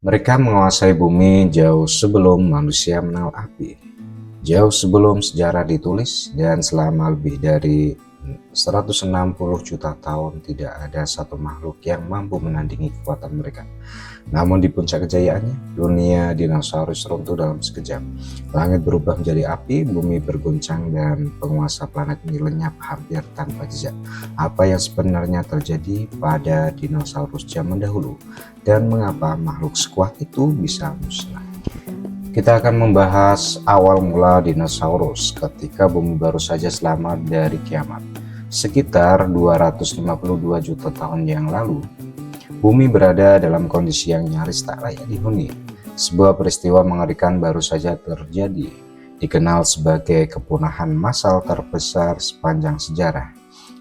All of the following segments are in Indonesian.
Mereka menguasai bumi jauh sebelum manusia mengenal api, jauh sebelum sejarah ditulis, dan selama lebih dari 160 juta tahun tidak ada satu makhluk yang mampu menandingi kekuatan mereka. Namun di puncak kejayaannya, dunia dinosaurus runtuh dalam sekejap. Langit berubah menjadi api, bumi berguncang, dan penguasa planet ini lenyap hampir tanpa jejak. Apa yang sebenarnya terjadi pada dinosaurus zaman dahulu, dan mengapa makhluk sekuat itu bisa musnah? Kita akan membahas awal mula dinosaurus ketika bumi baru saja selamat dari kiamat. Sekitar 252 juta tahun yang lalu, bumi berada dalam kondisi yang nyaris tak layak dihuni. Sebuah peristiwa mengerikan baru saja terjadi, dikenal sebagai kepunahan massal terbesar sepanjang sejarah,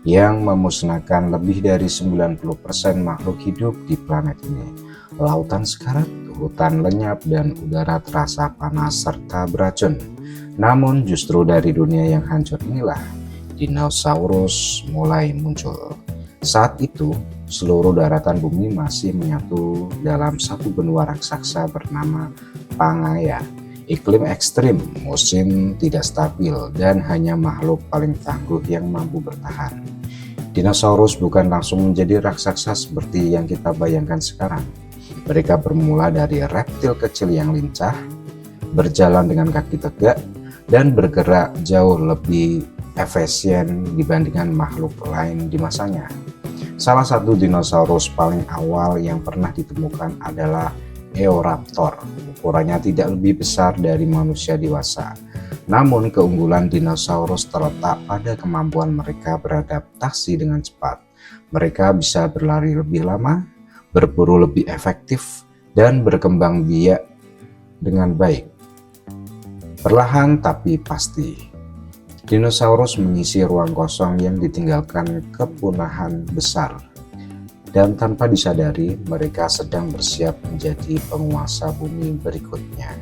yang memusnahkan lebih dari 90% makhluk hidup di planet ini. Lautan sekarat, hutan lenyap, dan udara terasa panas serta beracun. Namun justru dari dunia yang hancur inilah dinosaurus mulai muncul. Saat itu, seluruh daratan bumi masih menyatu dalam satu benua raksasa bernama Pangaea. Iklim ekstrim, musim tidak stabil, dan hanya makhluk paling tangguh yang mampu bertahan. Dinosaurus bukan langsung menjadi raksasa seperti yang kita bayangkan sekarang. Mereka bermula dari reptil kecil yang lincah, berjalan dengan kaki tegak, dan bergerak jauh lebih efisien dibandingkan makhluk lain di masanya. Salah satu dinosaurus paling awal yang pernah ditemukan adalah Eoraptor. Ukurannya tidak lebih besar dari manusia dewasa. Namun keunggulan dinosaurus terletak pada kemampuan mereka beradaptasi dengan cepat. Mereka bisa berlari lebih lama, berburu lebih efektif, dan berkembang biak dengan baik. Perlahan tapi pasti, dinosaurus mengisi ruang kosong yang ditinggalkan kepunahan besar, dan tanpa disadari mereka sedang bersiap menjadi penguasa bumi berikutnya.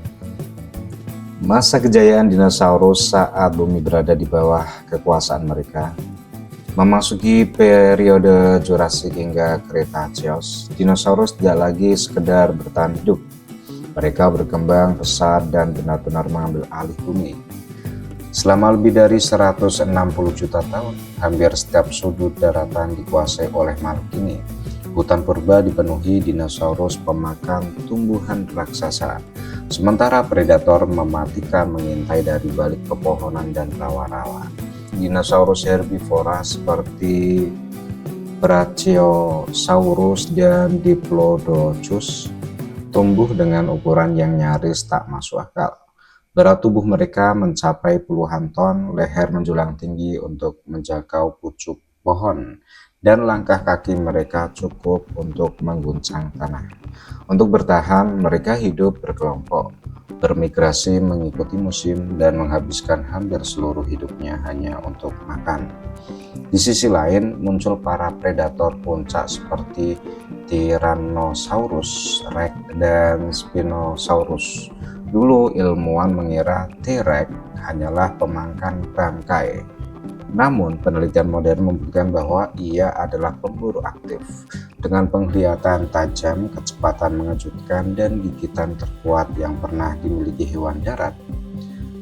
Masa kejayaan dinosaurus saat bumi berada di bawah kekuasaan mereka memasuki periode Jurassic hingga Cretaceous. Dinosaurus tidak lagi sekedar bertahan hidup. Mereka berkembang pesat dan benar-benar mengambil alih bumi. Selama lebih dari 160 juta tahun, hampir setiap sudut daratan dikuasai oleh makhluk ini. Hutan purba dipenuhi dinosaurus pemakan tumbuhan raksasa, sementara predator mematikan mengintai dari balik pepohonan dan rawa-rawa. Dinosaurus herbivora seperti Brachiosaurus dan Diplodocus tumbuh dengan ukuran yang nyaris tak masuk akal. Berat tubuh mereka mencapai puluhan ton, leher menjulang tinggi untuk menjangkau pucuk pohon, dan langkah kaki mereka cukup untuk mengguncang tanah. Untuk bertahan, mereka hidup berkelompok, bermigrasi mengikuti musim, dan menghabiskan hampir seluruh hidupnya hanya untuk makan. Di sisi lain, muncul para predator puncak seperti Tyrannosaurus Rex dan Spinosaurus. Dulu ilmuwan mengira T-Rex hanyalah pemangkan bangkai. Namun penelitian modern membuktikan bahwa ia adalah pemburu aktif dengan penglihatan tajam, kecepatan mengejutkan, dan gigitan terkuat yang pernah dimiliki hewan darat.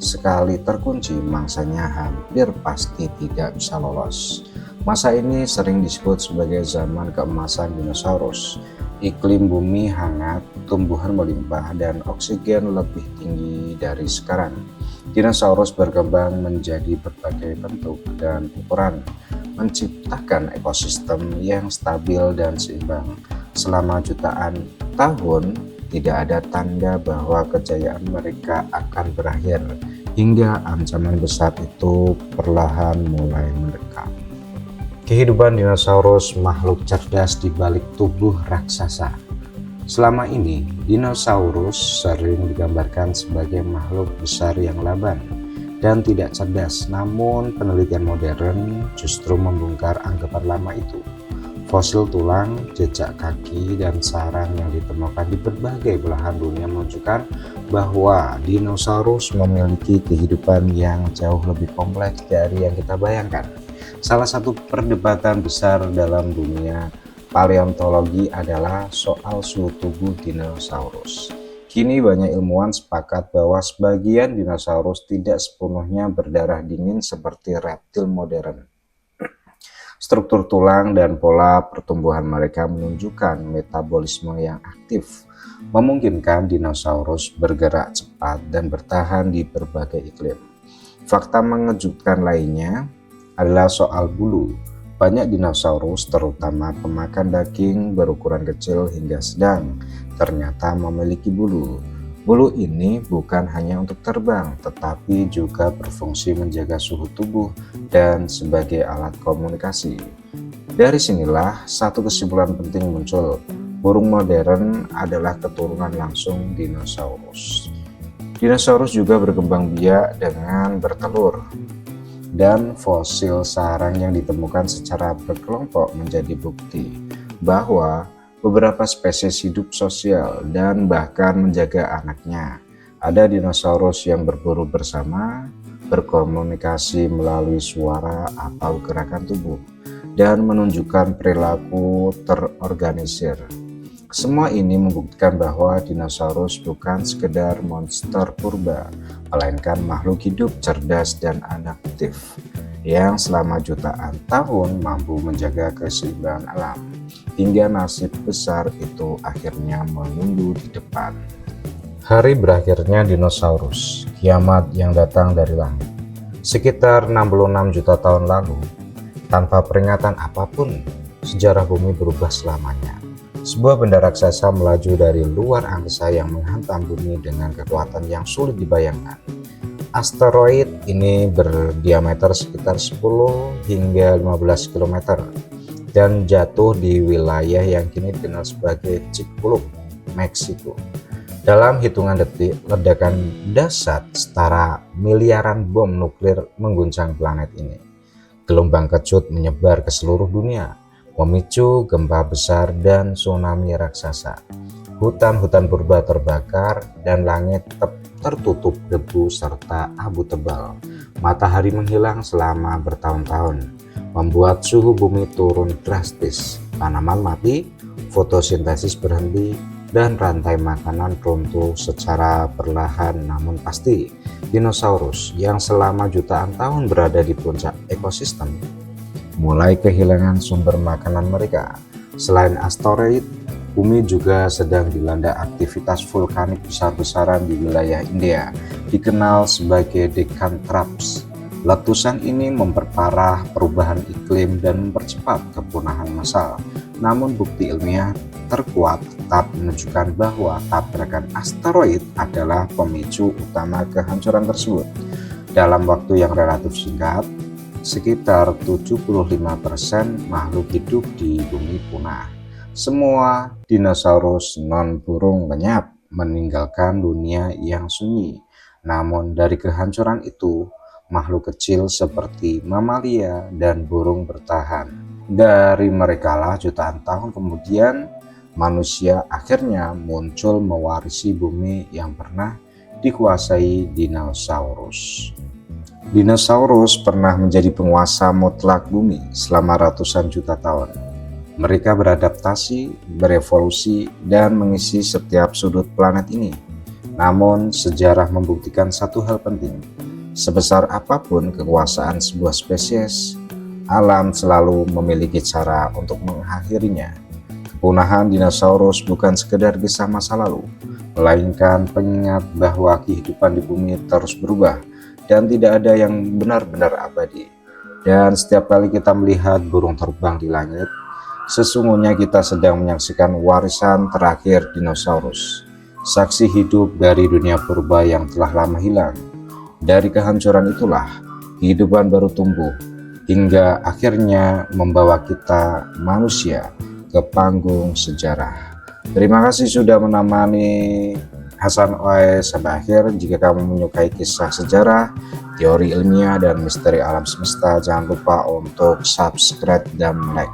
Sekali terkunci, mangsanya hampir pasti tidak bisa lolos. Masa ini sering disebut sebagai zaman keemasan dinosaurus. Iklim bumi hangat, tumbuhan melimpah, dan oksigen lebih tinggi dari sekarang. Dinosaurus berkembang menjadi berbagai bentuk dan ukuran, menciptakan ekosistem yang stabil dan seimbang. Selama jutaan tahun, tidak ada tanda bahwa kejayaan mereka akan berakhir, hingga ancaman besar itu perlahan mulai mendekat. Kehidupan dinosaurus, makhluk cerdas di balik tubuh raksasa. Selama ini, dinosaurus sering digambarkan sebagai makhluk besar yang lamban dan tidak cerdas. Namun, penelitian modern justru membongkar anggapan lama itu. Fosil tulang, jejak kaki, dan sarang yang ditemukan di berbagai belahan dunia menunjukkan bahwa dinosaurus memiliki kehidupan yang jauh lebih kompleks dari yang kita bayangkan. Salah satu perdebatan besar dalam dunia paleontologi adalah soal suhu tubuh dinosaurus. Kini banyak ilmuwan sepakat bahwa sebagian dinosaurus tidak sepenuhnya berdarah dingin seperti reptil modern. Struktur tulang dan pola pertumbuhan mereka menunjukkan metabolisme yang aktif, memungkinkan dinosaurus bergerak cepat dan bertahan di berbagai iklim. Fakta mengejutkan lainnya adalah soal bulu. Banyak dinosaurus, terutama pemakan daging berukuran kecil hingga sedang, ternyata memiliki bulu. Bulu ini bukan hanya untuk terbang, tetapi juga berfungsi menjaga suhu tubuh dan sebagai alat komunikasi. Dari sinilah satu kesimpulan penting muncul. Burung modern adalah keturunan langsung dinosaurus. Dinosaurus juga berkembang biak dengan bertelur. Dan fosil sarang yang ditemukan secara berkelompok menjadi bukti bahwa beberapa spesies hidup sosial dan bahkan menjaga anaknya. Ada dinosaurus yang berburu bersama, berkomunikasi melalui suara atau gerakan tubuh, dan menunjukkan perilaku terorganisir. Semua ini membuktikan bahwa dinosaurus bukan sekedar monster purba, melainkan makhluk hidup cerdas dan adaptif yang selama jutaan tahun mampu menjaga keseimbangan alam, hingga nasib besar itu akhirnya menunggu di depan. Hari berakhirnya dinosaurus, kiamat yang datang dari langit. Sekitar 66 juta tahun lalu, tanpa peringatan apapun, sejarah bumi berubah selamanya. Sebuah benda raksasa melaju dari luar angkasa yang menghantam bumi dengan kekuatan yang sulit dibayangkan. Asteroid ini berdiameter sekitar 10 hingga 15 km dan jatuh di wilayah yang kini dikenal sebagai Chicxulub, Meksiko. Dalam hitungan detik, ledakan dahsyat setara miliaran bom nuklir mengguncang planet ini. Gelombang kecut menyebar ke seluruh dunia, memicu gempa besar dan tsunami raksasa. Hutan-hutan purba terbakar dan langit tertutup debu serta abu tebal. Matahari menghilang selama bertahun-tahun, membuat suhu bumi turun drastis. Tanaman mati, fotosintesis berhenti, dan rantai makanan runtuh secara perlahan namun pasti. Dinosaurus yang selama jutaan tahun berada di puncak ekosistem mulai kehilangan sumber makanan mereka. Selain asteroid, bumi juga sedang dilanda aktivitas vulkanik besar-besaran di wilayah India, dikenal sebagai Deccan Traps. Letusan ini memperparah perubahan iklim dan mempercepat kepunahan massal. Namun bukti ilmiah terkuat tetap menunjukkan bahwa tabrakan asteroid adalah pemicu utama kehancuran tersebut. Dalam waktu yang relatif singkat, sekitar 75% makhluk hidup di bumi punah. Semua dinosaurus non-burung lenyap meninggalkan dunia yang sunyi. Namun dari kehancuran itu, makhluk kecil seperti mamalia dan burung bertahan. Dari merekalah jutaan tahun kemudian, manusia akhirnya muncul mewarisi bumi yang pernah dikuasai dinosaurus. Dinosaurus pernah menjadi penguasa mutlak bumi selama ratusan juta tahun. Mereka beradaptasi, berevolusi, dan mengisi setiap sudut planet ini. Namun, sejarah membuktikan satu hal penting. Sebesar apapun kekuasaan sebuah spesies, alam selalu memiliki cara untuk mengakhirinya. Kepunahan dinosaurus bukan sekedar kisah masa lalu, melainkan pengingat bahwa kehidupan di bumi terus berubah dan tidak ada yang benar-benar abadi. Dan setiap kali kita melihat burung terbang di langit, sesungguhnya kita sedang menyaksikan warisan terakhir dinosaurus, saksi hidup dari dunia purba yang telah lama hilang. Dari kehancuran itulah kehidupan baru tumbuh, hingga akhirnya membawa kita manusia ke panggung sejarah. Terima kasih sudah menemani Hasan OS sampai akhir. Jika kamu menyukai kisah sejarah, teori ilmiah, dan misteri alam semesta, jangan lupa untuk subscribe dan like.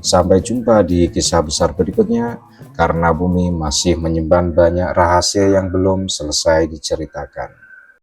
Sampai jumpa di kisah besar berikutnya, karena bumi masih menyimpan banyak rahasia yang belum selesai diceritakan.